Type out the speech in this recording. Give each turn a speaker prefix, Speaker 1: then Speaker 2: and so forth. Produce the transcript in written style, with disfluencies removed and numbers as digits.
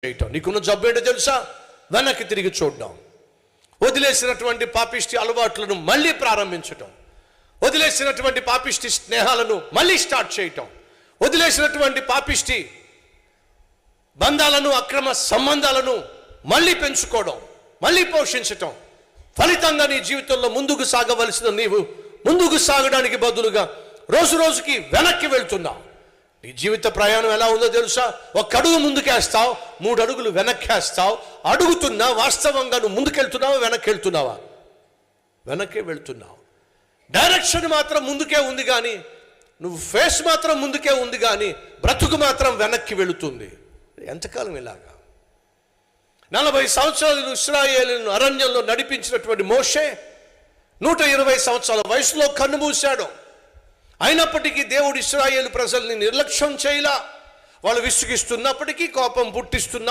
Speaker 1: చేయటం. నీకున్న జబ్బు ఏంటో తెలుసా? వెనక్కి తిరిగి చూడడం. వదిలేసినటువంటి పాపిష్టి అలవాట్లను మళ్ళీ ప్రారంభించటం, వదిలేసినటువంటి పాపిష్టి స్నేహాలను మళ్ళీ స్టార్ట్ చేయటం, వదిలేసినటువంటి పాపిష్టి బంధాలను, అక్రమ సంబంధాలను మళ్ళీ పెంచుకోవడం, మళ్ళీ పోషించటం. ఫలితంగా నీ జీవితంలో ముందుకు సాగవలసిన నీవు ముందుకు సాగడానికి బదులుగా రోజు రోజుకి వెనక్కి వెళ్తున్నావు. నీ జీవిత ప్రయాణం ఎలా ఉందో తెలుసా? ఒక అడుగు ముందుకేస్తావు, 3 అడుగులు వెనక్కేస్తావు. అడుగుతున్నా, వాస్తవంగా నువ్వు ముందుకెళ్తున్నావా వెనక్కి వెళ్తున్నావా? వెనక్కే వెళ్తున్నావు. డైరెక్షన్ మాత్రం ముందుకే ఉంది కానీ, నువ్వు ఫేస్ మాత్రం ముందుకే ఉంది కానీ బ్రతుకు మాత్రం వెనక్కి వెళుతుంది. ఎంతకాలం ఇలాగా? 40 సంవత్సరాలు ఇశ్రాయేలును అరణ్యంలో నడిపించినటువంటి మోషే 120 సంవత్సరాల వయసులో కన్నుమూశాడు. అయినప్పటికీ దేవుడు ఇశ్రాయేలు ప్రజల్ని నిర్లక్ష్యం చేయలా. వాళ్ళు విసుగిస్తున్నప్పటికీ, కోపం పుట్టిస్తున్నప్పటికీ